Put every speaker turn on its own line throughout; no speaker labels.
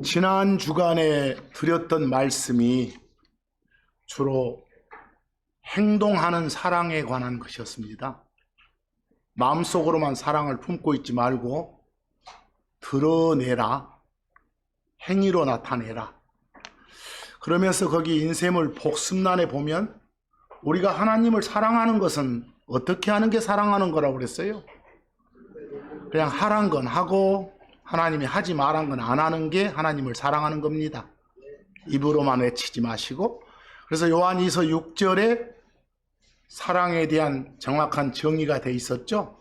지난 주간에 드렸던 말씀이 주로 행동하는 사랑에 관한 것이었습니다. 마음속으로만 사랑을 품고 있지 말고 드러내라, 행위로 나타내라. 그러면서 거기 인쇄물 복습란에 보면 우리가 하나님을 사랑하는 것은 어떻게 하는 게 사랑하는 거라고 그랬어요? 그냥 하란 건 하고 하나님이 하지 말란 건 안 하는 게 하나님을 사랑하는 겁니다. 입으로만 외치지 마시고. 그래서 요한일서 6절에 사랑에 대한 정확한 정의가 돼 있었죠.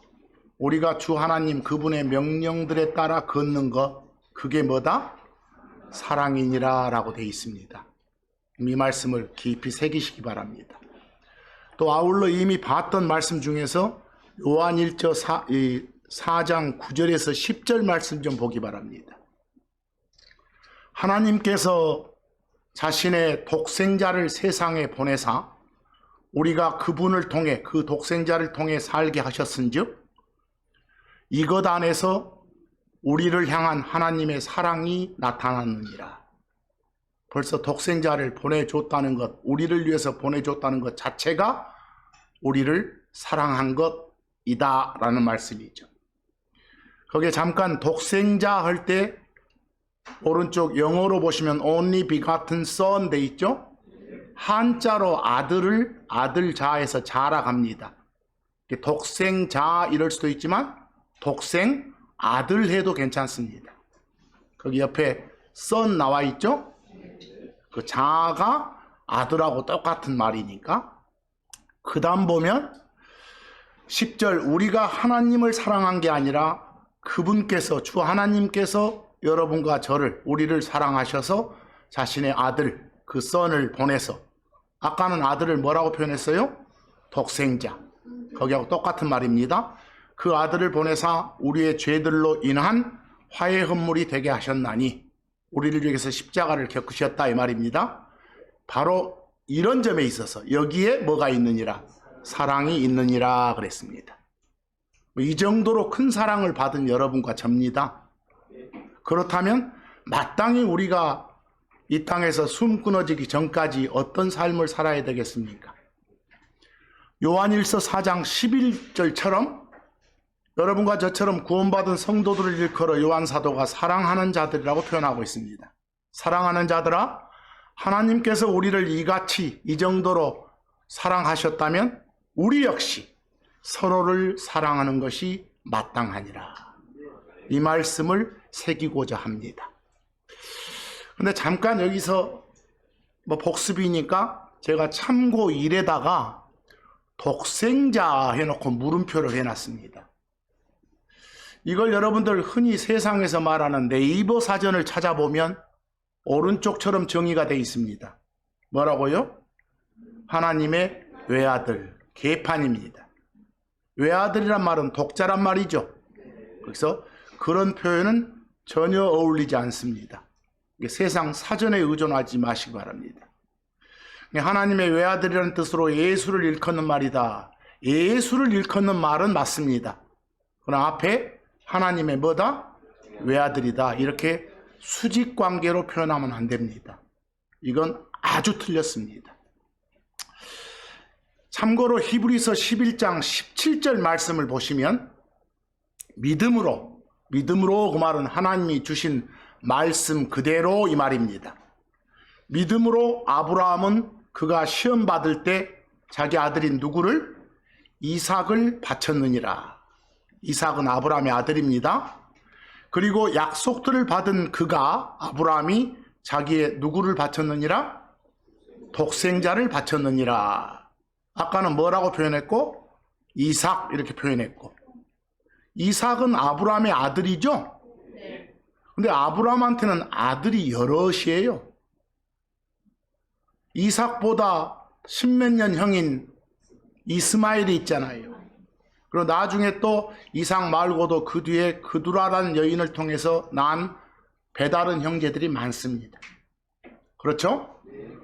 우리가 주 하나님 그분의 명령들에 따라 걷는 것, 그게 뭐다? 사랑이니라 라고 돼 있습니다. 이 말씀을 깊이 새기시기 바랍니다. 또 아울러 이미 봤던 말씀 중에서 요한일서 4장 9절에서 10절 말씀 좀 보기 바랍니다. 하나님께서 자신의 독생자를 세상에 보내사 우리가 그분을 통해, 그 독생자를 통해 살게 하셨은즉 이것 안에서 우리를 향한 하나님의 사랑이 나타났느니라. 벌써 독생자를 보내줬다는 것, 우리를 위해서 보내줬다는 것 자체가 우리를 사랑한 것이다 라는 말씀이죠. 거기에 잠깐 독생자 할 때 오른쪽 영어로 보시면 only begotten son 돼 있죠. 한자로 아들을 아들자에서 자라 갑니다. 독생자 이럴 수도 있지만 독생 아들 해도 괜찮습니다. 거기 옆에 son 나와 있죠. 그 자가 아들하고 똑같은 말이니까. 그 다음 보면 10절 우리가 하나님을 사랑한 게 아니라 그분께서, 주 하나님께서 여러분과 저를, 우리를 사랑하셔서 자신의 아들, 그 son을 보내서, 아까는 아들을 뭐라고 표현했어요? 독생자. 거기하고 똑같은 말입니다. 그 아들을 보내사 우리의 죄들로 인한 화해 헌물이 되게 하셨나니 우리를 위해서 십자가를 겪으셨다 이 말입니다. 바로 이런 점에 있어서 여기에 뭐가 있느니라? 사랑이 있느니라 그랬습니다. 이 정도로 큰 사랑을 받은 여러분과 접니다. 그렇다면 마땅히 우리가 이 땅에서 숨 끊어지기 전까지 어떤 삶을 살아야 되겠습니까? 요한일서 4장 11절처럼 여러분과 저처럼 구원받은 성도들을 일컬어 요한 사도가 사랑하는 자들이라고 표현하고 있습니다. 사랑하는 자들아, 하나님께서 우리를 이같이 이 정도로 사랑하셨다면 우리 역시 서로를 사랑하는 것이 마땅하니라. 이 말씀을 새기고자 합니다. 근데 잠깐 여기서 복습이니까 제가 참고 1에다가 독생자 해놓고 물음표를 해놨습니다. 이걸 여러분들 흔히 세상에서 말하는 네이버 사전을 찾아보면 오른쪽처럼 정의가 되어 있습니다. 뭐라고요? 하나님의 외아들, 계판입니다. 외아들이란 말은 독자란 말이죠. 그래서 그런 표현은 전혀 어울리지 않습니다. 세상 사전에 의존하지 마시기 바랍니다. 하나님의 외아들이라는 뜻으로 예수를 일컫는 말이다. 예수를 일컫는 말은 맞습니다. 그러나 앞에 하나님의 뭐다? 외아들이다. 이렇게 수직관계로 표현하면 안 됩니다. 이건 아주 틀렸습니다. 참고로 히브리서 11장 17절 말씀을 보시면 믿음으로 그 말은 하나님이 주신 말씀 그대로 이 말입니다. 믿음으로 아브라함은 그가 시험 받을 때 자기 아들인 누구를? 이삭을 바쳤느니라. 이삭은 아브라함의 아들입니다. 그리고 약속들을 받은 그가, 아브라함이 자기의 누구를 바쳤느니라? 독생자를 바쳤느니라. 아까는 뭐라고 표현했고? 이삭 이렇게 표현했고. 이삭은 아브라함의 아들이죠? 근데 아브라함한테는 아들이 여럿이에요. 이삭보다 십몇 년 형인 이스마엘이 있잖아요. 그리고 나중에 또 이삭 말고도 그 뒤에 그두라라는 여인을 통해서 난 배다른 형제들이 많습니다. 그렇죠?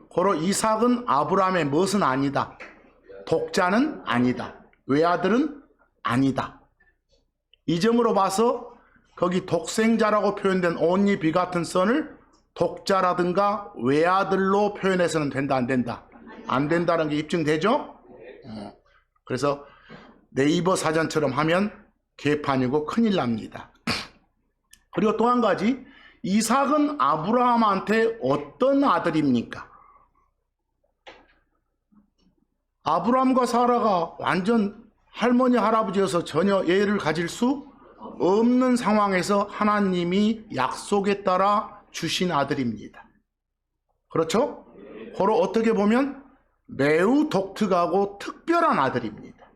고로 이삭은 아브라함의 무엇은 아니다. 독자는 아니다. 외아들은 아니다. 이 점으로 봐서 거기 독생자라고 표현된 only begotten son을 독자라든가 외아들로 표현해서는 된다, 안 된다? 안 된다는 게 입증되죠? 그래서 네이버 사전처럼 하면 개판이고 큰일 납니다. 그리고 또 한 가지, 이삭은 아브라함한테 어떤 아들입니까? 아브라함과 사라가 완전 할머니 할아버지여서 전혀 애를 가질 수 없는 상황에서 하나님이 약속에 따라 주신 아들입니다. 그렇죠? 그로 어떻게 보면 매우 독특하고 특별한 아들입니다.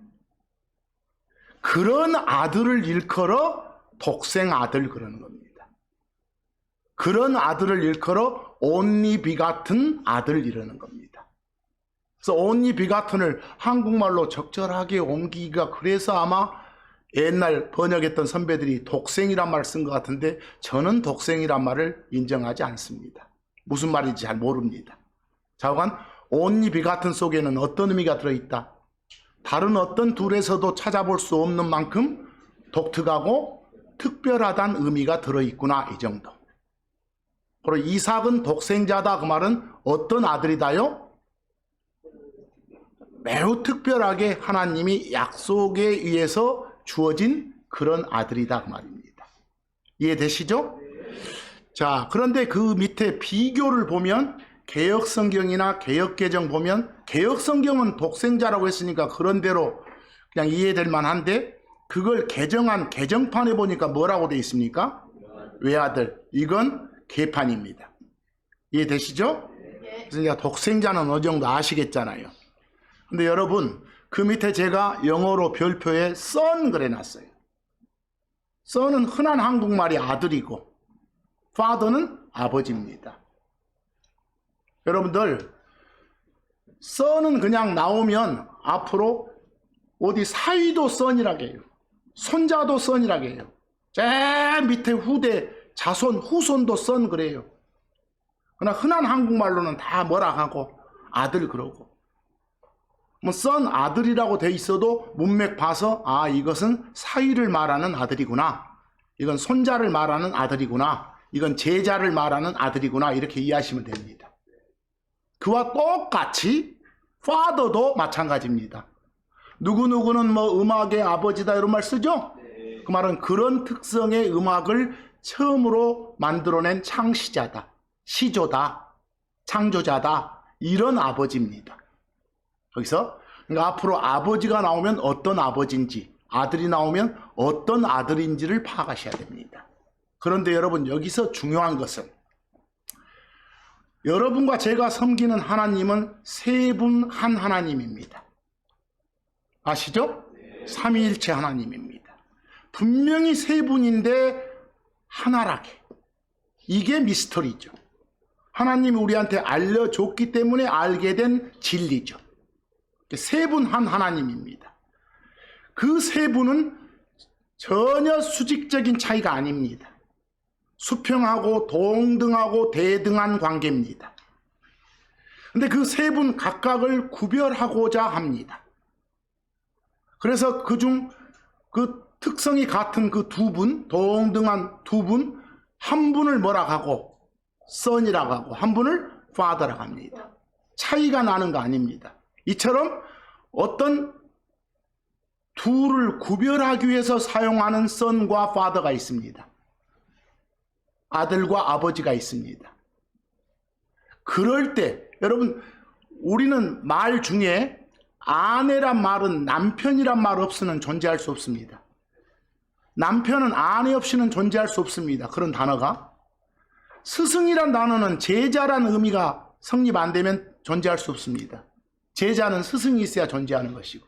그런 아들을 일컬어 독생 아들 그러는 겁니다. 그런 아들을 일컬어 only begotten 아들 이러는 겁니다. 그래서 only begotten을 한국말로 적절하게 옮기기가 그래서 아마 옛날 번역했던 선배들이 독생이란 말을 쓴 것 같은데 저는 독생이란 말을 인정하지 않습니다. 무슨 말인지 잘 모릅니다. 자오간 only begotten 속에는 어떤 의미가 들어있다? 다른 어떤 둘에서도 찾아볼 수 없는 만큼 독특하고 특별하다는 의미가 들어있구나, 이 정도. 그리고 이삭은 독생자다, 그 말은 어떤 아들이다요? 매우 특별하게 하나님이 약속에 의해서 주어진 그런 아들이다, 그 말입니다. 이해되시죠? 자, 그런데 그 밑에 비교를 보면 개역성경이나 개역개정 보면 개역성경은 독생자라고 했으니까 그런대로 그냥 이해될 만한데 그걸 개정한 개정판에 보니까 뭐라고 되어 있습니까? 외아들. 이건 개판입니다. 이해되시죠? 그래서 독생자는 어느 정도 아시겠잖아요. 근데 여러분 그 밑에 제가 영어로 별표에 son 그래놨어요. son은 흔한 한국말이 아들이고 father는 아버지입니다. 여러분들 son은 그냥 나오면 앞으로 어디 사위도 son이라고 해요. 손자도 son이라고 해요. 제 밑에 후대 자손 후손도 son 그래요. 그러나 흔한 한국말로는 다 뭐라 하고 아들 그러고 뭐 son 아들이라고 돼 있어도 문맥 봐서 아 이것은 사위를 말하는 아들이구나, 이건 손자를 말하는 아들이구나, 이건 제자를 말하는 아들이구나 이렇게 이해하시면 됩니다. 그와 똑같이 father도 마찬가지입니다. 누구누구는 뭐 음악의 아버지다 이런 말 쓰죠? 그 말은 그런 특성의 음악을 처음으로 만들어낸 창시자다, 시조다, 창조자다 이런 아버지입니다. 여기서 그러니까 앞으로 아버지가 나오면 어떤 아버지인지, 아들이 나오면 어떤 아들인지를 파악하셔야 됩니다. 그런데 여러분 여기서 중요한 것은 여러분과 제가 섬기는 하나님은 세 분 한 하나님입니다. 아시죠? 삼위일체 하나님입니다. 분명히 세 분인데 하나라게. 이게 미스터리죠. 하나님이 우리한테 알려줬기 때문에 알게 된 진리죠. 세 분 한 하나님입니다. 그 세 분은 전혀 수직적인 차이가 아닙니다. 수평하고 동등하고 대등한 관계입니다. 근데 그 세 분 각각을 구별하고자 합니다. 그래서 그중 그 특성이 같은 그 두 분, 동등한 두 분, 한 분을 뭐라 하고 son이라고 하고 한 분을 father라고 합니다. 차이가 나는 거 아닙니다. 이처럼 어떤 둘을 구별하기 위해서 사용하는 son과 father가 있습니다. 아들과 아버지가 있습니다. 그럴 때 여러분 우리는 말 중에 아내란 말은 남편이란 말 없이는 존재할 수 없습니다. 남편은 아내 없이는 존재할 수 없습니다. 그런 단어가. 스승이란 단어는 제자란 의미가 성립 안 되면 존재할 수 없습니다. 제자는 스승이 있어야 존재하는 것이고.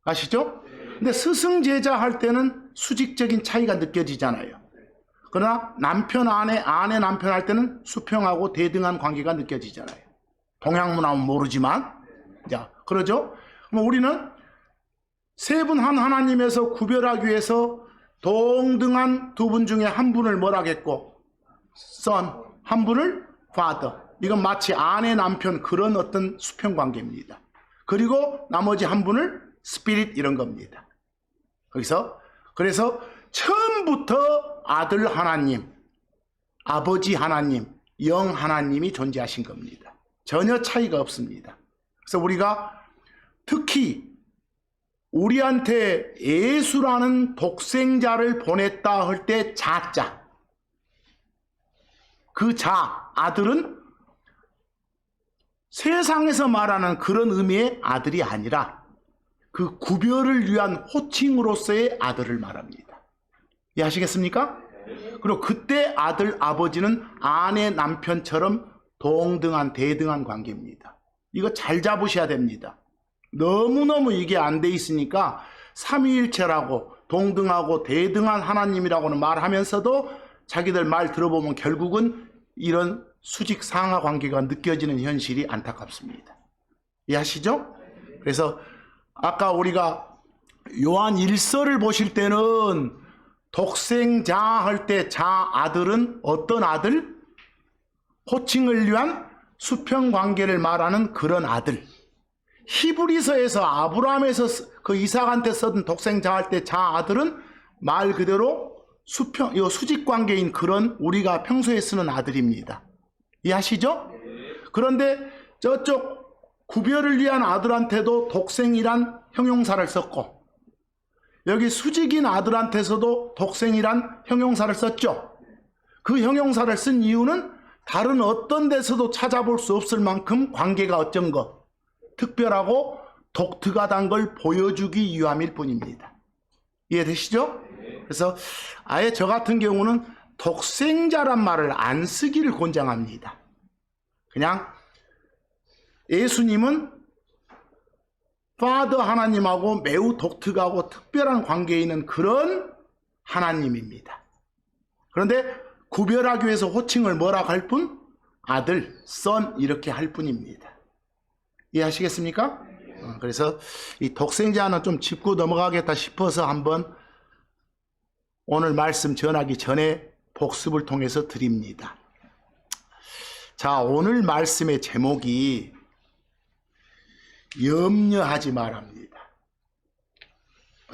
아시죠? 근데 스승 제자 할 때는 수직적인 차이가 느껴지잖아요. 그러나 남편 아내, 아내 남편 할 때는 수평하고 대등한 관계가 느껴지잖아요. 동양문화는 모르지만. 자, 그러죠? 그럼 우리는 세 분 한 하나님에서 구별하기 위해서 동등한 두 분 중에 한 분을 뭐라겠고 son, 한 분을 father. 이건 마치 아내 남편 그런 어떤 수평 관계입니다. 그리고 나머지 한 분을 spirit 이런 겁니다. 거기서 그래서 처음부터 아들 하나님, 아버지 하나님, 영 하나님이 존재하신 겁니다. 전혀 차이가 없습니다. 그래서 우리가 특히 우리한테 예수라는 독생자를 보냈다 할 때 자자, 그 자, 아들은 세상에서 말하는 그런 의미의 아들이 아니라 그 구별을 위한 호칭으로서의 아들을 말합니다. 이해하시겠습니까? 그리고 그때 아들, 아버지는 아내, 남편처럼 동등한, 대등한 관계입니다. 이거 잘 잡으셔야 됩니다. 너무너무 이게 안 돼 있으니까 삼위일체라고 동등하고 대등한 하나님이라고는 말하면서도 자기들 말 들어보면 결국은 이런 수직 상하 관계가 느껴지는 현실이 안타깝습니다. 이해하시죠? 그래서 아까 우리가 요한 1서를 보실 때는 독생자 할 때 자 아들은 어떤 아들? 호칭을 위한 수평 관계를 말하는 그런 아들. 히브리서에서 아브라함에서 그 이삭한테 쓰던 독생자 할 때 자 아들은 말 그대로 수평, 요 수직 관계인 그런 우리가 평소에 쓰는 아들입니다. 이해하시죠? 그런데 저쪽 구별을 위한 아들한테도 독생이란 형용사를 썼고 여기 수직인 아들한테서도 독생이란 형용사를 썼죠. 그 형용사를 쓴 이유는 다른 어떤 데서도 찾아볼 수 없을 만큼 관계가 어쩐 거 특별하고 독특하다는 걸 보여주기 위함일 뿐입니다. 이해되시죠? 그래서 아예 저 같은 경우는 독생자란 말을 안 쓰기를 권장합니다. 그냥 예수님은 파더 하나님하고 매우 독특하고 특별한 관계에 있는 그런 하나님입니다. 그런데 구별하기 위해서 호칭을 뭐라고 할 뿐? 아들, son 이렇게 할 뿐입니다. 이해하시겠습니까? 그래서 이 독생자는 좀 짚고 넘어가겠다 싶어서 한번 오늘 말씀 전하기 전에 복습을 통해서 드립니다. 자, 오늘 말씀의 제목이 염려하지 말랍니다.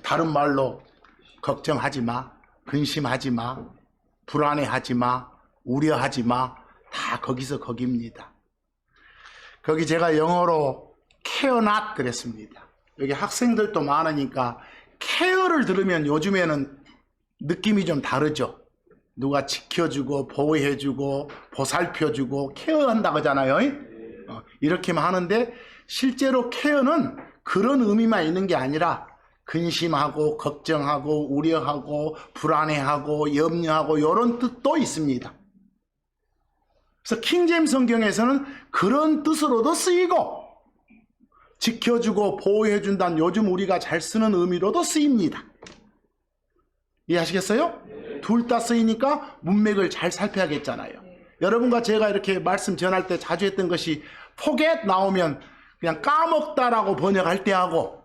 다른 말로 걱정하지 마, 근심하지 마, 불안해하지 마, 우려하지 마, 다 거기서 거기입니다. 거기 제가 영어로 care not 그랬습니다. 여기 학생들도 많으니까 care를 들으면 요즘에는 느낌이 좀 다르죠. 누가 지켜주고 보호해주고 보살펴주고 케어한다고 하잖아요. 이렇게만 하는데 실제로 케어는 그런 의미만 있는 게 아니라 근심하고 걱정하고 우려하고 불안해하고 염려하고 이런 뜻도 있습니다. 그래서 킹제임스 성경에서는 그런 뜻으로도 쓰이고 지켜주고 보호해준다는 요즘 우리가 잘 쓰는 의미로도 쓰입니다. 이해하시겠어요? 둘 다 쓰이니까 문맥을 잘 살펴야겠잖아요. 여러분과 제가 이렇게 말씀 전할 때 자주 했던 것이 forget 나오면 그냥 까먹다라고 번역할 때하고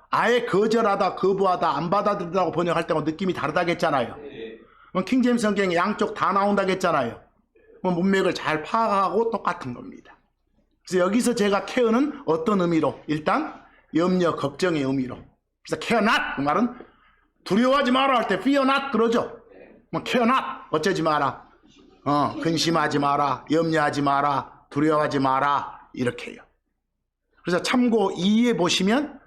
아예 거절하다, 거부하다, 안 받아들이다고 번역할 때하고 느낌이 다르다겠잖아요. 킹제임스 성경에 양쪽 다 나온다겠잖아요. 문맥을 잘 파악하고 똑같은 겁니다. 그래서 여기서 제가 케어는 어떤 의미로? 일단 염려, 걱정의 의미로. 그래서 care not 그 말은 두려워하지 마라 할 때 fear not 그러죠. care not 어쩌지 마라. 근심하지 마라, 염려하지 마라, 두려워하지 마라 이렇게 해요. 그래서 참고 2에 보시면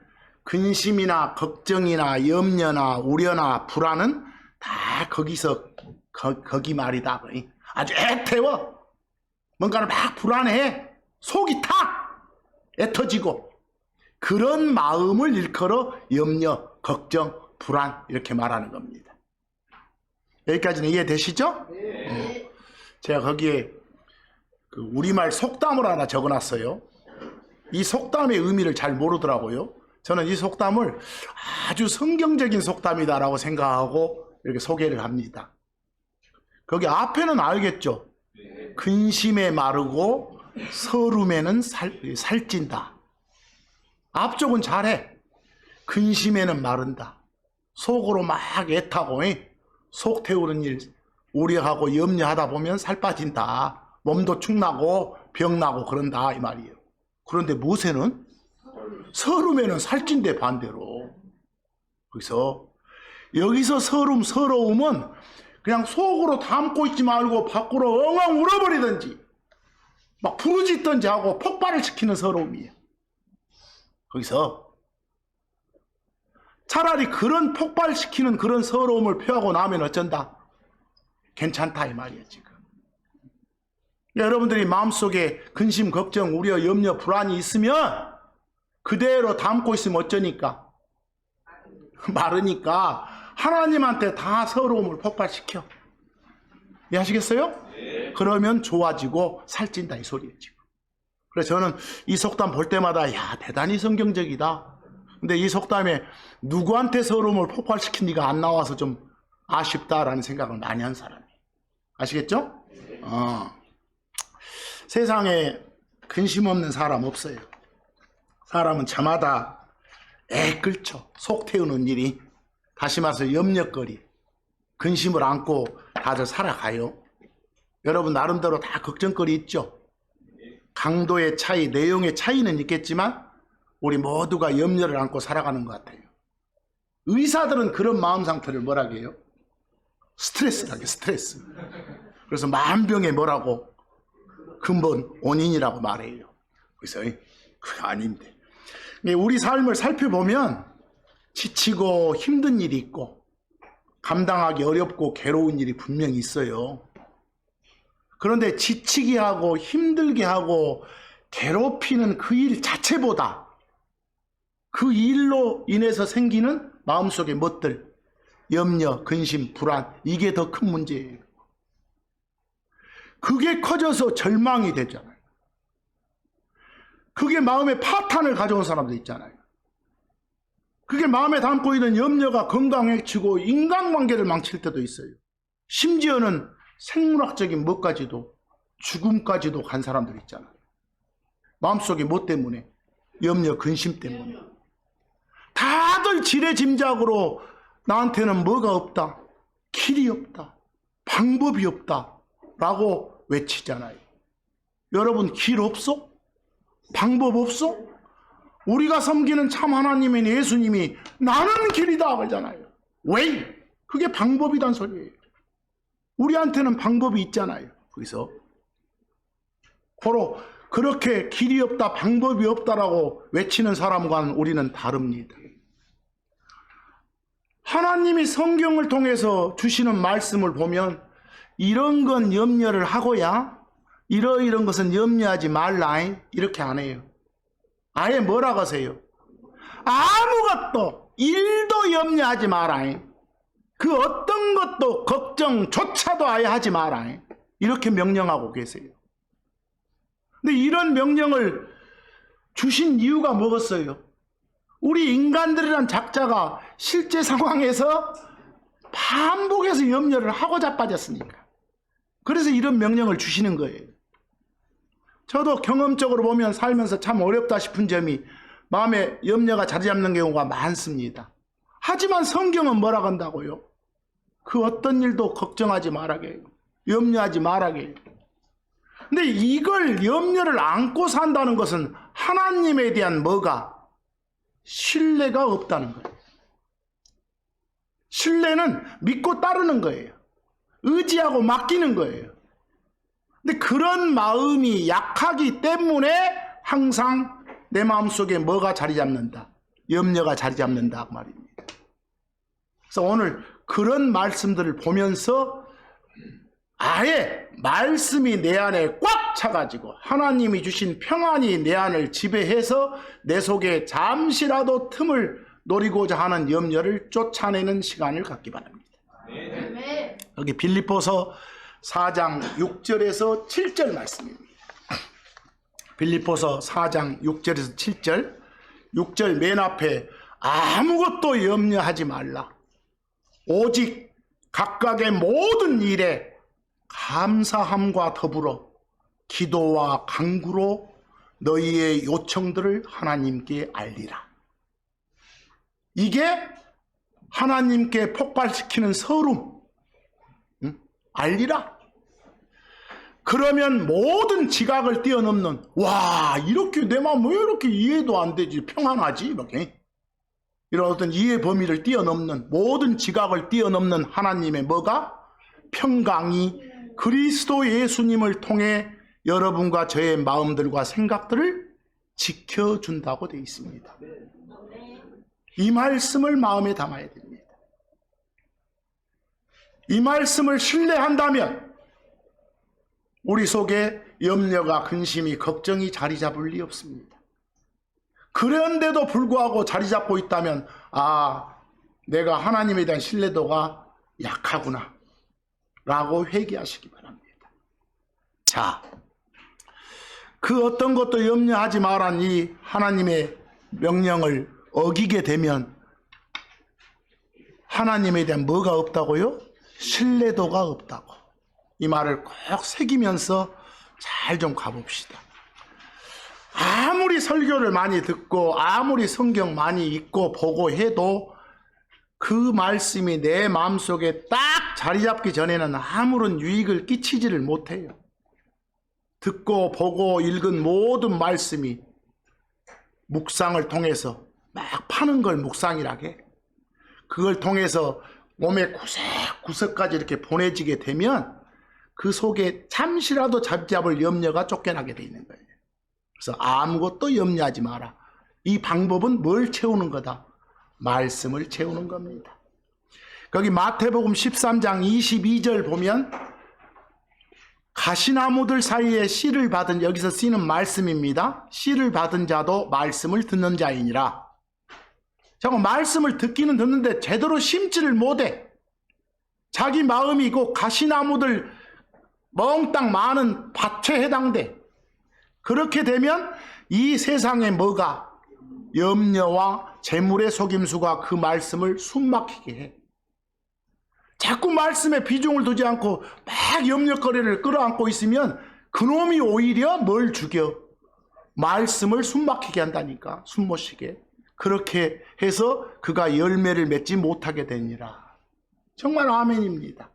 근심이나 걱정이나 염려나 우려나 불안은 다 거기서 거기 말이다. 아주 애태워. 뭔가를 막 불안해. 속이 타. 애터지고. 그런 마음을 일컬어 염려, 걱정, 불안 이렇게 말하는 겁니다. 여기까지는 이해되시죠? 제가 거기에 그 우리말 속담을 하나 적어놨어요. 이 속담의 의미를 잘 모르더라고요. 저는 이 속담을 아주 성경적인 속담이다라고 생각하고 이렇게 소개를 합니다. 거기 앞에는 알겠죠. 근심에 마르고 서름에는 살찐다. 앞쪽은 잘해. 근심에는 마른다. 속으로 막 애타고 속 태우는 일 우려하고 염려하다 보면 살 빠진다. 몸도 축나고 병나고 그런다 이 말이에요. 그런데 무엇에는? 서름에는 살찐대 반대로. 그래서 여기서 서러움은 그냥 속으로 담고 있지 말고 밖으로 엉엉 울어버리든지 막 부르짖든지 하고 폭발을 시키는 서러움이에요. 거기서 차라리 그런 폭발시키는 그런 서러움을 표하고 나면 어쩐다? 괜찮다 이 말이에요 지금. 여러분들이 마음속에 근심, 걱정, 우려, 염려, 불안이 있으면 그대로 담고 있으면 어쩌니까? 마르니까 하나님한테 다 서러움을 폭발시켜. 이해하시겠어요? 네. 그러면 좋아지고 살찐다 이 소리예요 지금. 그래서 저는 이 속담 볼 때마다 야 대단히 성경적이다. 근데 이 속담에 누구한테 서러움을 폭발시킨 네가 안 나와서 좀 아쉽다라는 생각을 많이 한 사람이에요. 아시겠죠? 네. 세상에 근심 없는 사람 없어요. 사람은 저마다 끓죠. 속 태우는 일이. 다시 말해서 염려거리, 근심을 안고 다들 살아가요. 여러분 나름대로 다 걱정거리 있죠. 강도의 차이, 내용의 차이는 있겠지만 우리 모두가 염려를 안고 살아가는 것 같아요. 의사들은 그런 마음 상태를 뭐라고 해요? 스트레스라고 해요. 스트레스. 그래서 만병의 뭐라고? 근본 원인이라고 말해요. 그래서 그거 아닌데. 우리 삶을 살펴보면 지치고 힘든 일이 있고 감당하기 어렵고 괴로운 일이 분명히 있어요. 그런데 지치게 하고 힘들게 하고 괴롭히는 그 일 자체보다 그 일로 인해서 생기는 마음속의 멋들, 염려, 근심, 불안, 이게 더 큰 문제예요. 그게 커져서 절망이 되잖아요. 그게 마음에 파탄을 가져온 사람도 있잖아요. 그게 마음에 담고 있는 염려가 건강을 해치고 인간관계를 망칠 때도 있어요. 심지어는 생물학적인 것까지도 죽음까지도 간 사람들 있잖아요. 마음속에 뭐 때문에? 염려, 근심 때문에. 다들 지레짐작으로 나한테는 뭐가 없다, 길이 없다, 방법이 없다 라고 외치잖아요. 여러분 길 없어? 방법 없어? 우리가 섬기는 참 하나님인 예수님이 나는 길이다 그러잖아요. 왜? 그게 방법이란 소리예요. 우리한테는 방법이 있잖아요. 그래서 고로 그렇게 길이 없다, 방법이 없다라고 외치는 사람과는 우리는 다릅니다. 하나님이 성경을 통해서 주시는 말씀을 보면 이런 건 염려를 하고야 이런 것은 염려하지 말라 이렇게 안 해요. 아예 뭐라고 하세요? 아무것도 일도 염려하지 마라. 그 어떤 것도 걱정조차도 아예 하지 마라. 이렇게 명령하고 계세요. 근데 이런 명령을 주신 이유가 뭐겠어요? 우리 인간들이란 작자가 실제 상황에서 반복해서 염려를 하고 자빠졌으니까. 그래서 이런 명령을 주시는 거예요. 저도 경험적으로 보면 살면서 참 어렵다 싶은 점이 마음에 염려가 자리 잡는 경우가 많습니다. 하지만 성경은 뭐라고 한다고요? 그 어떤 일도 걱정하지 말라게 해요. 염려하지 말라게 해요. 근데 이걸 염려를 안고 산다는 것은 하나님에 대한 뭐가? 신뢰가 없다는 거예요. 신뢰는 믿고 따르는 거예요. 의지하고 맡기는 거예요. 근데 그런 마음이 약하기 때문에 항상 내 마음속에 뭐가 자리 잡는다? 염려가 자리 잡는다 그 말입니다. 그래서 오늘 그런 말씀들을 보면서 아예 말씀이 내 안에 꽉 차가지고 하나님이 주신 평안이 내 안을 지배해서 내 속에 잠시라도 틈을 노리고자 하는 염려를 쫓아내는 시간을 갖기 바랍니다. 네. 여기 빌립보서 4장 6절에서 7절 말씀입니다. 빌립보서 4장 6절에서 7절. 6절 맨 앞에 아무것도 염려하지 말라. 오직 각각의 모든 일에 감사함과 더불어 기도와 간구로 너희의 요청들을 하나님께 알리라. 이게 하나님께 폭발시키는 서름. 알리라. 그러면 모든 지각을 뛰어넘는 와 이렇게 내 마음 왜 이렇게 이해도 안 되지 평안하지 이렇게 이런 어떤 이해 범위를 뛰어넘는, 모든 지각을 뛰어넘는 하나님의 뭐가? 평강이 그리스도 예수님을 통해 여러분과 저의 마음들과 생각들을 지켜준다고 되어 있습니다. 이 말씀을 마음에 담아야 됩니다. 이 말씀을 신뢰한다면 우리 속에 염려가, 근심이, 걱정이 자리 잡을 리 없습니다. 그런데도 불구하고 자리 잡고 있다면 내가 하나님에 대한 신뢰도가 약하구나 라고 회개하시기 바랍니다. 자, 그 어떤 것도 염려하지 말란 이 하나님의 명령을 어기게 되면 하나님에 대한 뭐가 없다고요? 신뢰도가 없다고. 이 말을 꼭 새기면서 잘 좀 가봅시다. 아무리 설교를 많이 듣고 아무리 성경 많이 읽고 보고 해도 그 말씀이 내 마음속에 딱 자리 잡기 전에는 아무런 유익을 끼치지를 못해요. 듣고 보고 읽은 모든 말씀이 묵상을 통해서 막 파는 걸 묵상이라게, 그걸 통해서 몸에 구석구석까지 이렇게 보내지게 되면 그 속에 잠시라도 잡을 염려가 쫓겨나게 돼 있는 거예요. 그래서 아무것도 염려하지 마라. 이 방법은 뭘 채우는 거다? 말씀을 채우는 겁니다. 거기 마태복음 13장 22절 보면 가시나무들 사이에 씨를 받은, 여기서 씨는 말씀입니다. 씨를 받은 자도 말씀을 듣는 자이니라. 자꾸 말씀을 듣기는 듣는데 제대로 심지를 못해. 자기 마음이 그 가시나무들 멍땅 많은 밭에 해당돼. 그렇게 되면 이 세상에 뭐가? 염려와 재물의 속임수가 그 말씀을 숨막히게 해. 자꾸 말씀에 비중을 두지 않고 막 염려거리를 끌어안고 있으면 그놈이 오히려 뭘 죽여? 말씀을 숨막히게 한다니까. 숨 못 쉬게. 그렇게 해서 그가 열매를 맺지 못하게 되니라. 정말 아멘입니다.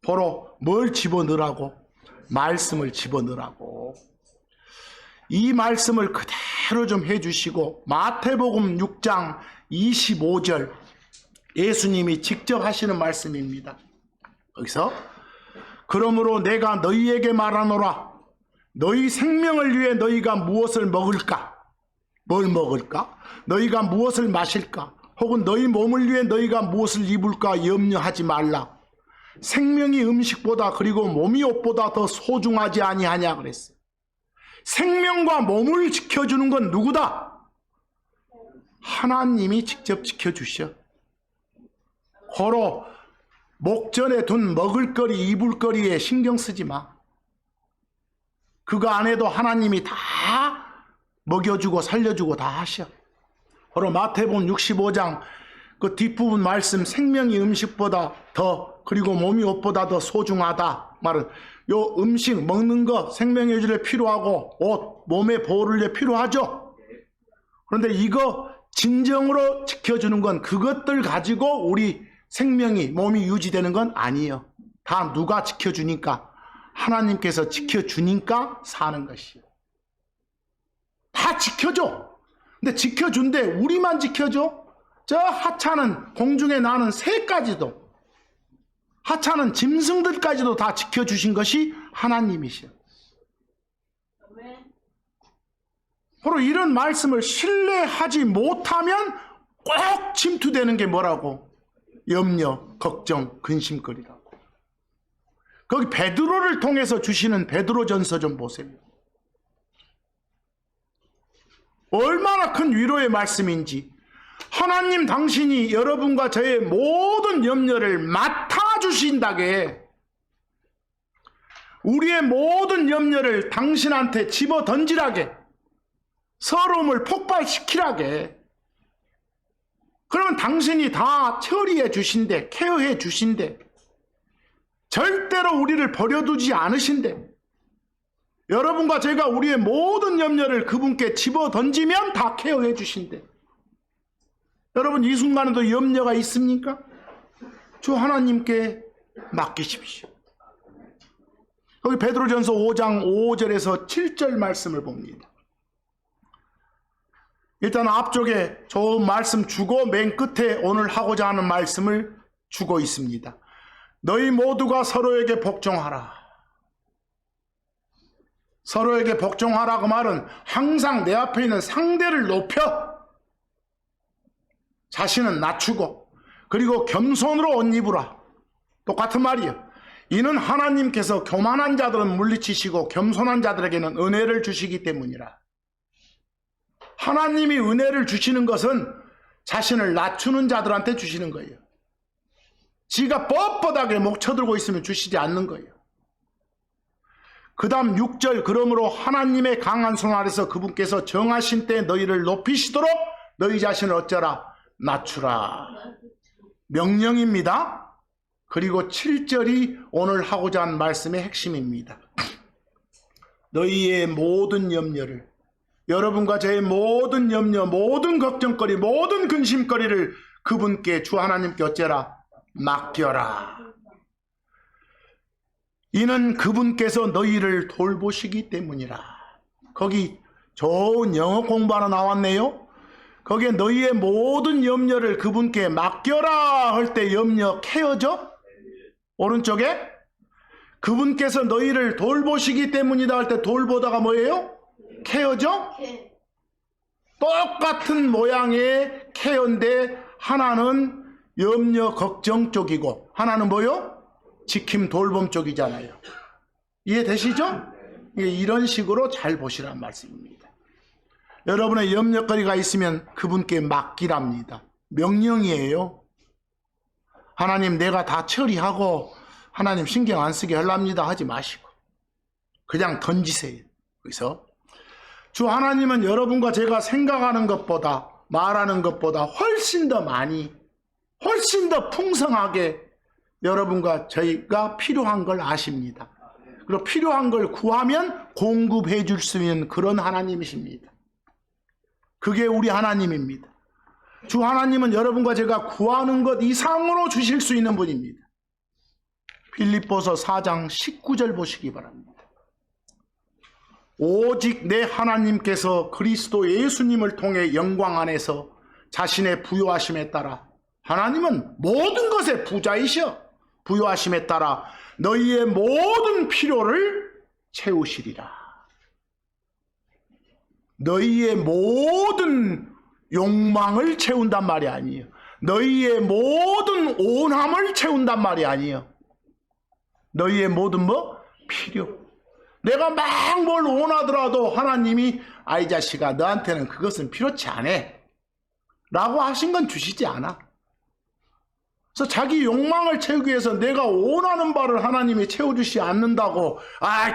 보러 뭘 집어넣으라고? 말씀을 집어넣으라고. 이 말씀을 그대로 좀 해주시고, 마태복음 6장 25절 예수님이 직접 하시는 말씀입니다. 여기서 그러므로 내가 너희에게 말하노라. 너희 생명을 위해 너희가 무엇을 먹을까? 뭘 먹을까? 너희가 무엇을 마실까? 혹은 너희 몸을 위해 너희가 무엇을 입을까 염려하지 말라. 생명이 음식보다 그리고 몸이 옷보다 더 소중하지 아니하냐 그랬어요. 생명과 몸을 지켜주는 건 누구다? 하나님이 직접 지켜주셔. 고로 목전에 둔 먹을거리, 입을거리에 신경 쓰지 마. 그거 안 해도 하나님이 다 먹여주고 살려주고 다 하셔. 고로 마태복음 65장 그 뒷부분 말씀, 생명이 음식보다 더 그리고 몸이 옷보다 더 소중하다 말은, 요 음식 먹는 거 생명의 유지에 필요하고 옷, 몸의 보호를 위해 필요하죠. 그런데 이거 진정으로 지켜주는 건 그것들 가지고 우리 생명이, 몸이 유지되는 건 아니에요. 다 누가 지켜주니까? 하나님께서 지켜주니까 사는 것이에요. 다 지켜줘. 근데 지켜준대 우리만 지켜줘? 저 하찮은 공중에 나는 새까지도, 하찮은 짐승들까지도 다 지켜주신 것이 하나님이시오. 바로 이런 말씀을 신뢰하지 못하면 꼭 침투되는 게 뭐라고? 염려, 걱정, 근심거리라고. 거기 베드로를 통해서 주시는 베드로전서 좀 보세요. 얼마나 큰 위로의 말씀인지. 하나님 당신이 여러분과 저의 모든 염려를 맡아주신다게, 우리의 모든 염려를 당신한테 집어 던지라게, 서러움을 폭발시키라게. 그러면 당신이 다 처리해 주신대, 케어해 주신대, 절대로 우리를 버려두지 않으신대. 여러분과 제가 우리의 모든 염려를 그분께 집어 던지면 다 케어해 주신대. 여러분 이 순간에도 염려가 있습니까? 주 하나님께 맡기십시오. 여기 베드로전서 5장 5절에서 7절 말씀을 봅니다. 일단 앞쪽에 좋은 말씀 주고 맨 끝에 오늘 하고자 하는 말씀을 주고 있습니다. 너희 모두가 서로에게 복종하라. 서로에게 복종하라 그 말은 항상 내 앞에 있는 상대를 높여 자신은 낮추고 그리고 겸손으로 옷 입으라. 똑같은 말이에요. 이는 하나님께서 교만한 자들은 물리치시고 겸손한 자들에게는 은혜를 주시기 때문이라. 하나님이 은혜를 주시는 것은 자신을 낮추는 자들한테 주시는 거예요. 지가 뻣뻣하게 목 쳐들고 있으면 주시지 않는 거예요. 그 다음 6절 그러므로 하나님의 강한 손 아래서 그분께서 정하신 때 너희를 높이시도록 너희 자신을 어쩌라 낮추라. 명령입니다. 그리고 7절이 오늘 하고자 한 말씀의 핵심입니다. 너희의 모든 염려를 여러분과 저의 모든 염려, 모든 걱정거리, 모든 근심거리를 그분께 주 하나님께 어쩌라 맡겨라. 이는 그분께서 너희를 돌보시기 때문이라. 거기 좋은 영어 공부하러 나왔네요. 거기에 너희의 모든 염려를 그분께 맡겨라 할 때 염려 케어죠? 오른쪽에 그분께서 너희를 돌보시기 때문이다 할 때 돌보다가 뭐예요? 케어죠? 똑같은 모양의 케어인데 하나는 염려 걱정 쪽이고 하나는 뭐요? 지킴 돌봄 쪽이잖아요. 이해되시죠? 이런 식으로 잘 보시란 말씀입니다. 여러분의 염려거리가 있으면 그분께 맡기랍니다. 명령이에요. 하나님 내가 다 처리하고 하나님 신경 안 쓰게 하랍니다 하지 마시고 그냥 던지세요. 그래서 주 하나님은 여러분과 제가 생각하는 것보다 말하는 것보다 훨씬 더 많이 훨씬 더 풍성하게 여러분과 저희가 필요한 걸 아십니다. 그리고 필요한 걸 구하면 공급해 줄 수 있는 그런 하나님이십니다. 그게 우리 하나님입니다. 주 하나님은 여러분과 제가 구하는 것 이상으로 주실 수 있는 분입니다. 빌립보서 4장 19절 보시기 바랍니다. 오직 내 하나님께서 그리스도 예수님을 통해 영광 안에서 자신의 부요하심에 따라 하나님은 모든 것에 부자이셔 부요하심에 따라 너희의 모든 필요를 채우시리라. 너희의 모든 욕망을 채운단 말이 아니에요. 너희의 모든 온함을 채운단 말이 아니에요. 너희의 모든 뭐? 필요. 내가 막 뭘 원하더라도 하나님이 아이 자식아 너한테는 그것은 필요치 않아 라고 하신 건 주시지 않아. 그래서 자기 욕망을 채우기 위해서 내가 원하는 바를 하나님이 채워주시 않는다고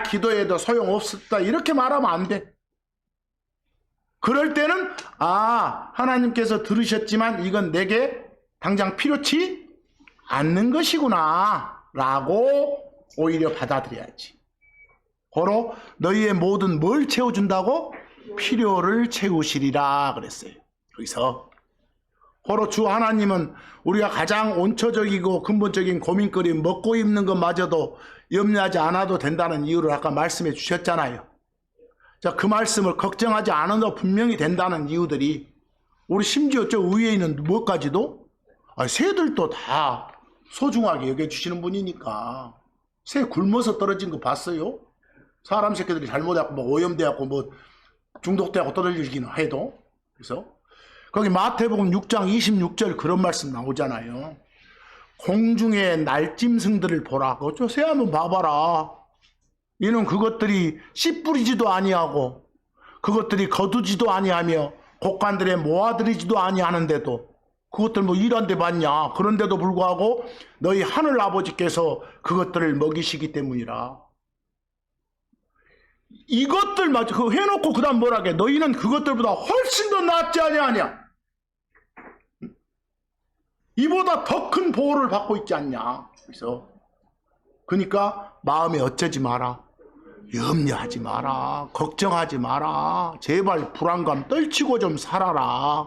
기도해도 소용없었다 이렇게 말하면 안 돼. 그럴 때는 하나님께서 들으셨지만 이건 내게 당장 필요치 않는 것이구나 라고 오히려 받아들여야지. 바로 너희의 모든 뭘 채워준다고? 필요를 채우시리라 그랬어요. 그래서 바로 주 하나님은 우리가 가장 원초적이고 근본적인 고민거리 먹고 입는 것마저도 염려하지 않아도 된다는 이유를 아까 말씀해 주셨잖아요. 자, 그 말씀을 걱정하지 않아도 분명히 된다는 이유들이 우리 심지어 저 위에 있는 무엇까지도 새들도 다 소중하게 여겨주시는 분이니까 새 굶어서 떨어진 거 봤어요? 사람 새끼들이 잘못해갖고 뭐 오염돼갖고 뭐 중독돼갖고 떨어지긴 해도. 그래서 거기 마태복음 6장 26절 그런 말씀 나오잖아요. 공중의 날짐승들을 보라. 저 새 한번 봐봐라. 이는 그것들이 씨 뿌리지도 아니하고 그것들이 거두지도 아니하며 곡간들에 모아들이지도 아니하는데도 그것들 뭐 일한데 봤냐. 그런데도 불구하고 너희 하늘 아버지께서 그것들을 먹이시기 때문이라. 이것들 마저 그거 해놓고 그 다음 뭐라게 너희는 그것들보다 훨씬 더 낫지 아니하냐. 이보다 더 큰 보호를 받고 있지 않냐. 그래서 그러니까 마음에 어쩌지 마라. 염려하지 마라. 걱정하지 마라. 제발 불안감 떨치고 좀 살아라.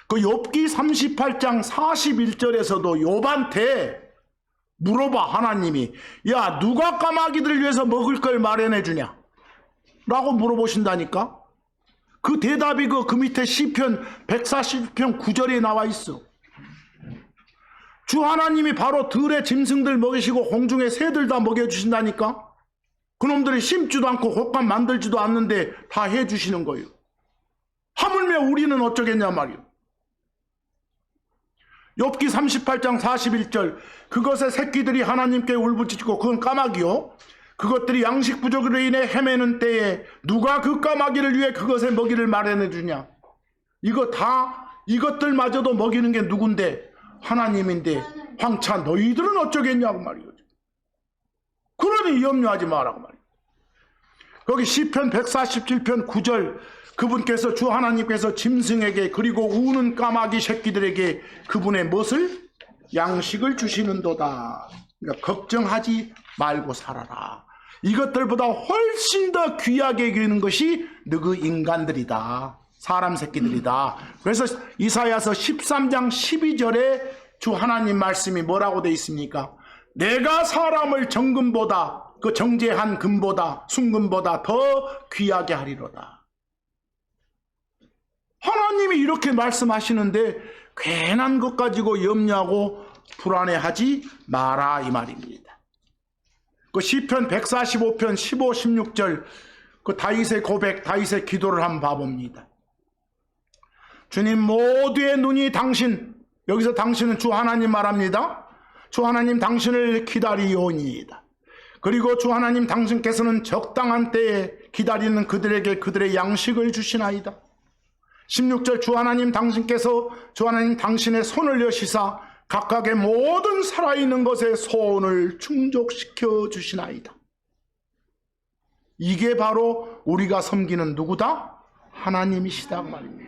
그 욥기 38장 41절에서도 욥한테 물어봐. 하나님이 야 누가 까마귀들을 위해서 먹을 걸 마련해 주냐 라고 물어보신다니까. 그 대답이 그 밑에 시편 140편 9절에 나와 있어. 주 하나님이 바로 들의 짐승들 먹이시고 공중의 새들 다 먹여주신다니까. 그놈들이 심지도 않고 곡간 만들지도 않는데 다 해주시는 거예요. 하물며 우리는 어쩌겠냐 말이요. 욥기 38장 41절 그것의 새끼들이 하나님께 울부짖고 그건 까마귀요. 그것들이 양식 부족으로 인해 헤매는 때에 누가 그 까마귀를 위해 그것의 먹이를 마련해 주냐. 이거 다 이것들마저도 먹이는 게 누군데? 하나님인데 황차 너희들은 어쩌겠냐고 말이요. 그러니 염려하지 마라고 말이요. 거기 시편 147편 9절 그분께서 주 하나님께서 짐승에게 그리고 우는 까마귀 새끼들에게 그분의 무엇을? 양식을 주시는도다. 그러니까 걱정하지 말고 살아라. 이것들보다 훨씬 더 귀하게 여기는 것이 너그 인간들이다. 사람 새끼들이다. 그래서 이사야서 13장 12절에 주 하나님 말씀이 뭐라고 되어 있습니까? 내가 사람을 정금보다 그 정제한 금보다 순금보다 더 귀하게 하리로다. 하나님이 이렇게 말씀하시는데 괜한 것 가지고 염려하고 불안해하지 마라 이 말입니다. 그 시편 145편 15, 16절 그 다윗의 고백, 다윗의 기도를 한번 봐봅니다. 주님 모두의 눈이 당신, 여기서 당신은 주 하나님 말합니다. 주 하나님 당신을 기다리오니이다. 그리고 주 하나님 당신께서는 적당한 때에 기다리는 그들에게 그들의 양식을 주시나이다. 16절 주 하나님 당신께서 주 하나님 당신의 손을 여시사 각각의 모든 살아있는 것의 소원을 충족시켜 주시나이다. 이게 바로 우리가 섬기는 누구다? 하나님이시다 말입니다.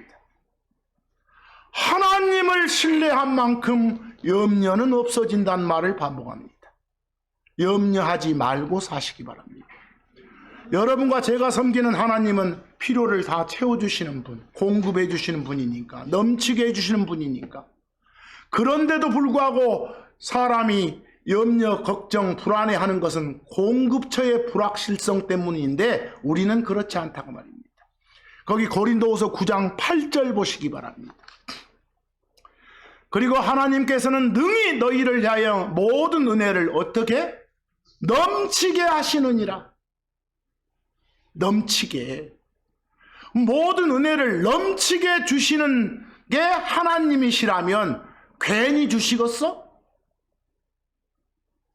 하나님을 신뢰한 만큼 염려는 없어진다는 말을 반복합니다. 염려하지 말고 사시기 바랍니다. 여러분과 제가 섬기는 하나님은 필요를 다 채워주시는 분, 공급해 주시는 분이니까, 넘치게 해주시는 분이니까. 그런데도 불구하고 사람이 염려, 걱정, 불안해하는 것은 공급처의 불확실성 때문인데 우리는 그렇지 않다고 말입니다. 거기 고린도후서 9장 8절 보시기 바랍니다. 그리고 하나님께서는 능히 너희를 위하여 모든 은혜를 어떻게? 넘치게 하시느니라. 넘치게. 모든 은혜를 넘치게 주시는 게 하나님이시라면 괜히 주시겠어?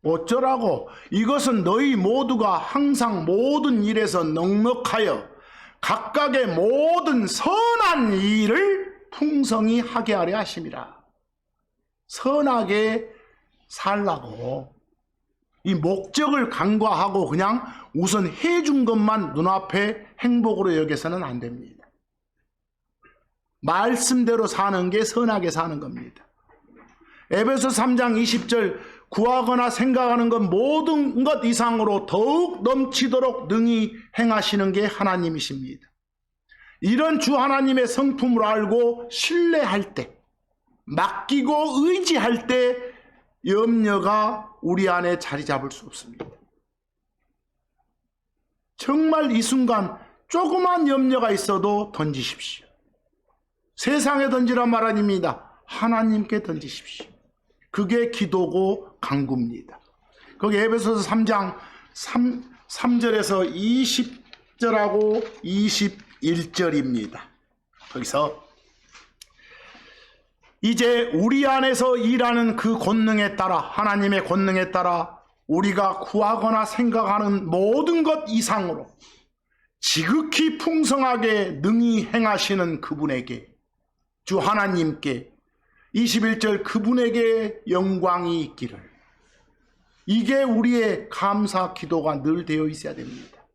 어쩌라고? 이것은 너희 모두가 항상 모든 일에서 넉넉하여 각각의 모든 선한 일을 풍성히 하게 하려 하심이라. 선하게 살라고. 이 목적을 간과하고 그냥 우선 해준 것만 눈앞에 행복으로 여겨서는 안 됩니다. 말씀대로 사는 게 선하게 사는 겁니다. 에베소 3장 20절 구하거나 생각하는 것 모든 것 이상으로 더욱 넘치도록 능히 행하시는 게 하나님이십니다. 이런 주 하나님의 성품을 알고 신뢰할 때, 맡기고 의지할 때 염려가 우리 안에 자리 잡을 수 없습니다. 정말 이 순간 조그만 염려가 있어도 던지십시오. 세상에 던지란 말 아닙니다. 하나님께 던지십시오. 그게 기도고 간구입니다. 거기 에베소서 3장 3절에서 20절하고 21절입니다. 거기서 이제 우리 안에서 일하는 그 권능에 따라, 하나님의 권능에 따라 우리가 구하거나 생각하는 모든 것 이상으로 지극히 풍성하게 능히 행하시는 그분에게, 주 하나님께 21절 그분에게 영광이 있기를. 이게 우리의 감사 기도가 늘 되어 있어야 됩니다.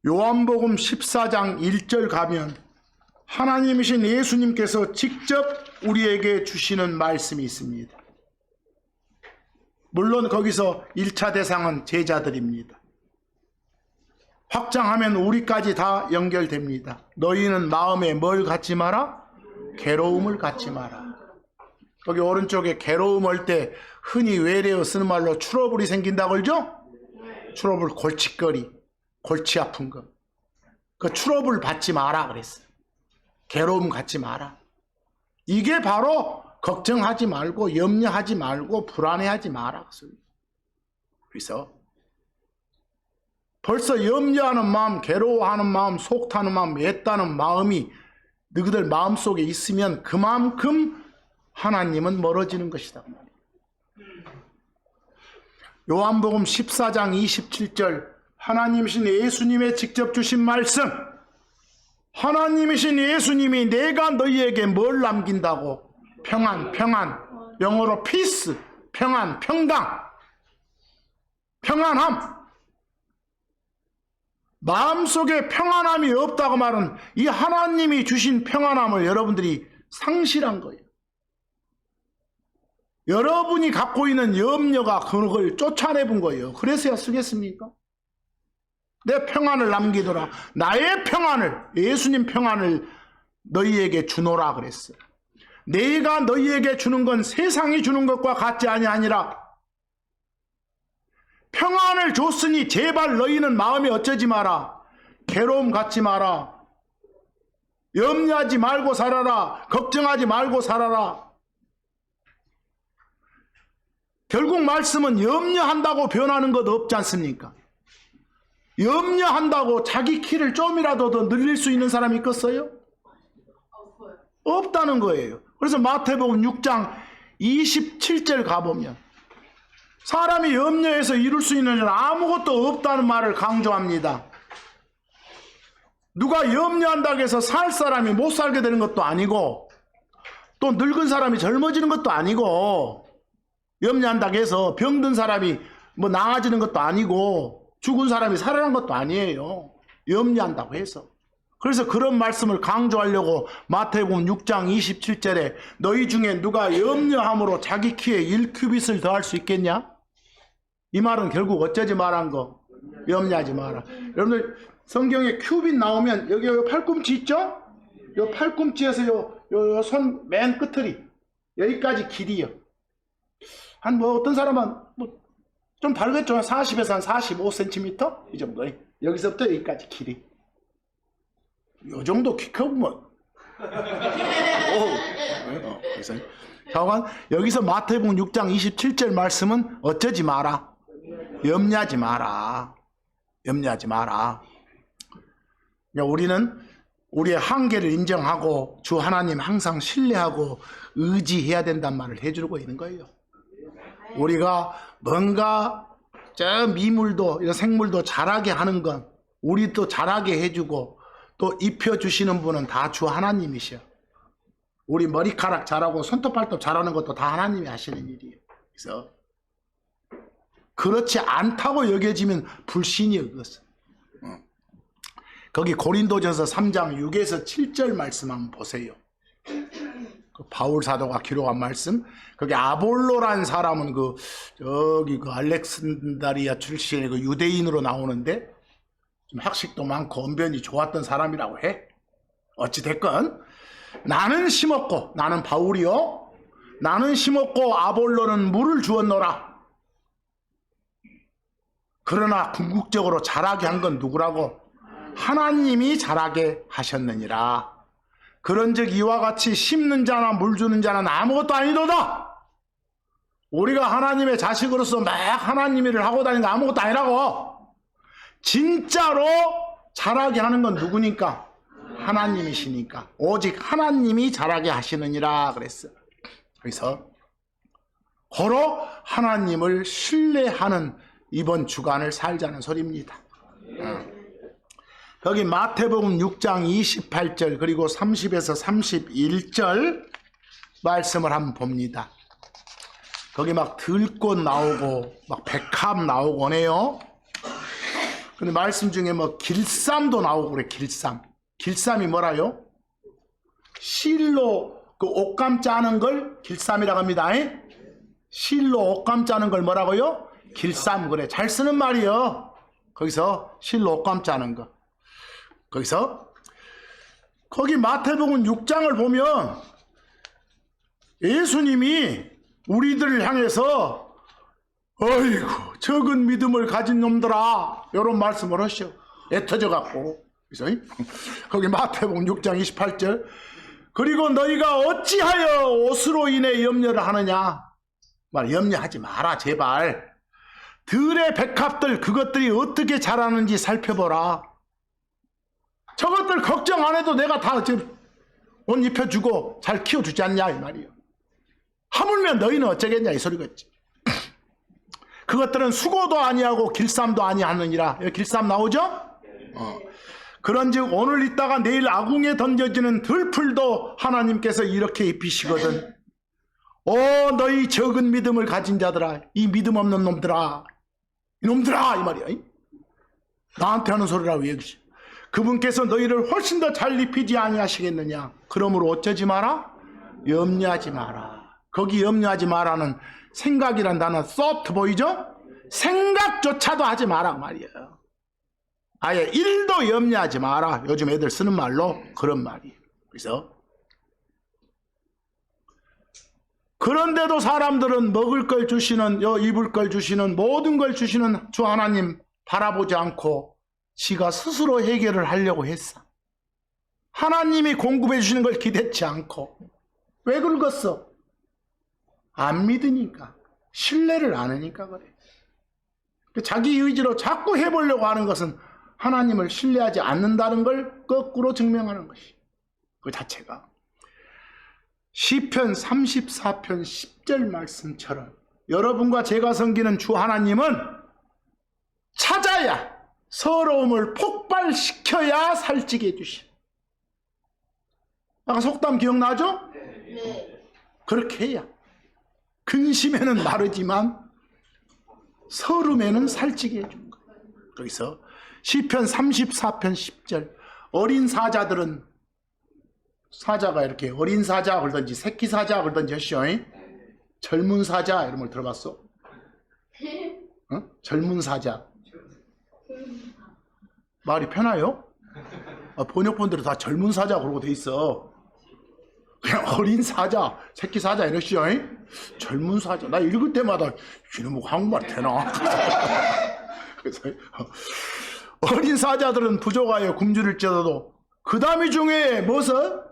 요한복음 14장 1절 가면 하나님이신 예수님께서 직접 우리에게 주시는 말씀이 있습니다. 물론 거기서 1차 대상은 제자들입니다. 확장하면 우리까지 다 연결됩니다. 너희는 마음에 뭘 갖지 마라? 괴로움을 갖지 마라. 거기 오른쪽에 괴로움 할 때 흔히 외래어 쓰는 말로 트러블이 생긴다고 그러죠? 트러블, 골칫거리, 골치 아픈 것. 그 트러블 받지 마라 그랬어요. 괴로움 갖지 마라. 이게 바로 걱정하지 말고 염려하지 말고 불안해하지 마라. 그래서 벌써 염려하는 마음, 괴로워하는 마음, 속타는 마음, 애따는 마음이 너희들 마음속에 있으면 그만큼 하나님은 멀어지는 것이다. 요한복음 14장 27절 하나님이신 예수님의 직접 주신 말씀, 하나님이신 예수님이 내가 너희에게 뭘 남긴다고? 평안, 평안, 영어로 peace, 평안, 평강, 평안함. 마음속에 평안함이 없다고 말은 이 하나님이 주신 평안함을 여러분들이 상실한 거예요. 여러분이 갖고 있는 염려가 그걸 쫓아내본 거예요. 그래서야 쓰겠습니까? 내 평안을 남기더라. 나의 평안을, 예수님 평안을 너희에게 주노라 그랬어요. 내가 너희에게 주는 건 세상이 주는 것과 같지 아니하니라. 평안을 줬으니 제발 너희는 마음에 어쩌지 마라. 괴로움 갖지 마라. 염려하지 말고 살아라. 걱정하지 말고 살아라. 결국 말씀은 염려한다고 변하는 것 없지 않습니까? 염려한다고 자기 키를 좀이라도 더 늘릴 수 있는 사람이 있겠어요? 없다는 거예요. 그래서 마태복음 6장 27절 가보면 사람이 염려해서 이룰 수 있는 일 아무것도 없다는 말을 강조합니다. 누가 염려한다고 해서 살 사람이 못 살게 되는 것도 아니고 또 늙은 사람이 젊어지는 것도 아니고 염려한다고 해서 병든 사람이 뭐 나아지는 것도 아니고 죽은 사람이 살아난 것도 아니에요. 염려한다고 해서. 그래서 그런 말씀을 강조하려고 마태복음 6장 27절에 너희 중에 누가 염려함으로 자기 키에 1큐빗을 더할 수 있겠냐? 이 말은 결국 어쩌지 말한 거? 염려하지 마라. 여러분들 성경에 큐빗 나오면 여기 팔꿈치 있죠? 요 팔꿈치에서 요 손 맨 끝을 여기까지 길이요. 한 뭐 어떤 사람은 뭐 좀 다르겠죠. 40에서 한 45cm 이 정도. 여기서부터 여기까지 길이. 요 정도 키 크면 그래서 자관 여기서 마태복음 6장 27절 말씀은 어쩌지 마라. 염려하지 마라. 염려하지 마라. 그러니까 우리는 우리의 한계를 인정하고 주 하나님 항상 신뢰하고 의지해야 된다는 말을 해주고 있는 거예요. 우리가 뭔가 저 미물도 이런 생물도 자라게 하는 건 우리도 자라게 해주고 또 입혀주시는 분은 다 주 하나님이셔. 우리 머리카락 자라고 손톱 발톱 자라는 것도 다 하나님이 하시는 일이에요. 그래서 그렇지 않다고 여겨지면 불신이 없어. 거기 고린도전서 3장 6에서 7절 말씀 한번 보세요. 그 바울 사도가 기록한 말씀. 거기 아볼로란 사람은 저기 알렉산드리아 출신의 그 유대인으로 나오는데 좀 학식도 많고 언변이 좋았던 사람이라고 해. 어찌됐건 나는 심었고, 나는 바울이요, 나는 심었고 아볼로는 물을 주었노라. 그러나 궁극적으로 자라게 한 건 누구라고? 하나님이 자라게 하셨느니라. 그런즉 이와 같이 심는 자나 물 주는 자는 아무것도 아니도다. 우리가 하나님의 자식으로서 막 하나님 일을 하고 다니는 거 아무것도 아니라고. 진짜로 자라게 하는 건 누구니까? 하나님이시니까. 오직 하나님이 자라게 하시느니라 그랬어요. 그래서 고로 하나님을 신뢰하는 이번 주간을 살자는 소리입니다. 여기 마태복음 6장 28절 그리고 30에서 31절 말씀을 한번 봅니다. 거기 막 들꽃 나오고 막 백합 나오고 하네요. 근데 말씀 중에 뭐 길쌈도 나오고 그래. 길쌈이 뭐라요? 실로 그 옷감 짜는 걸 길쌈이라고 합니다. 실로 옷감 짜는 걸 뭐라고요? 길쌈. 그래. 잘 쓰는 말이요. 거기서 실로 옷감 짜는 거. 거기서 거기 마태복음 6장을 보면 예수님이 우리들을 향해서 어이구 적은 믿음을 가진 놈들아 이런 말씀을 하셔. 애터져 갖고 그죠? 거기 마태복음 6장 28절. 그리고 너희가 어찌하여 옷으로 인해 염려를 하느냐? 말 염려하지 마라 제발. 들의 백합들 그것들이 어떻게 자라는지 살펴보라. 저것들 걱정 안 해도 내가 다 옷 입혀주고 잘 키워주지 않냐 이 말이에요. 하물며 너희는 어쩌겠냐 이 소리겠지. 그것들은 수고도 아니하고 길쌈도 아니하느니라. 여기 길쌈 나오죠? 그런즉 오늘 있다가 내일 아궁에 던져지는 들풀도 하나님께서 이렇게 입히시거든. 오 너희 적은 믿음을 가진 자들아, 이 믿음 없는 놈들아, 이놈들아 이 말이야. 나한테 하는 소리라고 얘기지. 그분께서 너희를 훨씬 더 잘 입히지 아니하시겠느냐. 그러므로 어쩌지 마라? 염려하지 마라. 거기 염려하지 마라는 생각이란 단어 soft 보이죠? 생각조차도 하지 마라 말이에요. 아예 1도 염려하지 마라. 요즘 애들 쓰는 말로 그런 말이에요. 그래서 그런데도 사람들은 먹을 걸 주시는, 입을 걸 주시는, 모든 걸 주시는 주 하나님 바라보지 않고 지가 스스로 해결을 하려고 했어. 하나님이 공급해 주시는 걸 기대치 않고. 왜 긁었어? 안 믿으니까. 신뢰를 안 하니까 그래. 자기 의지로 자꾸 해보려고 하는 것은 하나님을 신뢰하지 않는다는 걸 거꾸로 증명하는 것이. 그 자체가. 시편 34편 10절 말씀처럼 여러분과 제가 섬기는 주 하나님은 찾아야 서러움을 폭발시켜야 살찌게 해주시. 아까 속담 기억나죠? 네. 그렇게 해야 근심에는 마르지만 서름에는 살찌게 해준 거예요. 거기서 시편 34편 10절 어린 사자들은 사자가 이렇게 어린 사자 그러든지 새끼 사자 그러든지 하시오. 젊은 사자 이런 걸 들어봤어? 젊은 사자 말이 편해요? 번역본들은 다 젊은 사자 그러고 돼 있어. 그냥 어린 사자, 새끼 사자 이러시오. 젊은 사자. 나 읽을 때마다 이놈의 한국말이 되나? 그래서 어린 사자들은 부족하여 굶주릴지라도 그 다음이 중에 무엇을?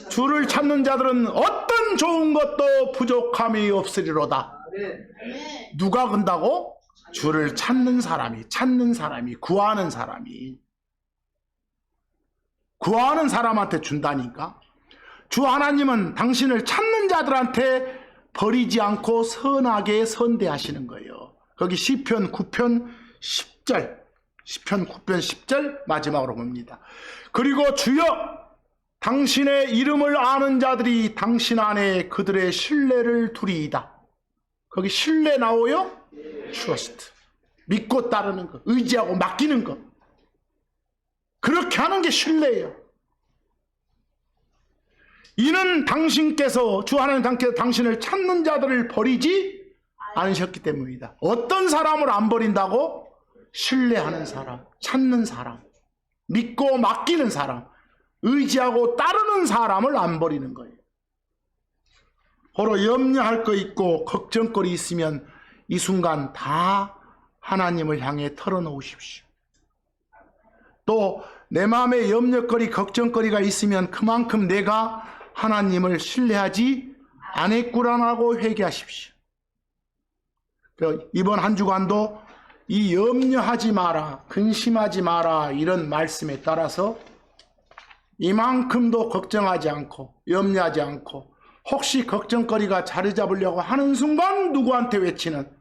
주를 찾는 자들은 어떤 좋은 것도 부족함이 없으리로다. 누가 근다고? 주를 찾는 사람이, 구하는 사람한테 준다니까. 주 하나님은 당신을 찾는 자들한테 버리지 않고 선하게 선대하시는 거예요. 거기 시편 9편 10절 마지막으로 봅니다. 그리고 주여 당신의 이름을 아는 자들이 당신 안에 그들의 신뢰를 두리이다. 거기 신뢰 나오요? trust. 믿고 따르는 것, 의지하고 맡기는 것. 그렇게 하는 게 신뢰예요. 이는 당신께서 주 하나님 당신을 찾는 자들을 버리지 않으셨기 때문이다. 어떤 사람을 안 버린다고? 신뢰하는 사람, 찾는 사람, 믿고 맡기는 사람, 의지하고 따르는 사람을 안 버리는 거예요. 서로 염려할 거 있고 걱정거리 있으면 이 순간 다 하나님을 향해 털어놓으십시오. 또 내 마음에 염려거리, 걱정거리가 있으면 그만큼 내가 하나님을 신뢰하지 않았구나라고 회개하십시오. 이번 한 주간도 이 염려하지 마라, 근심하지 마라 이런 말씀에 따라서 이만큼도 걱정하지 않고 염려하지 않고 혹시 걱정거리가 자리 잡으려고 하는 순간 누구한테 외치는,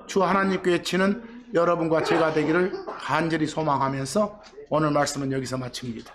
주 하나님께 외치는 여러분과 제가 되기를 간절히 소망하면서 오늘 말씀은 여기서 마칩니다.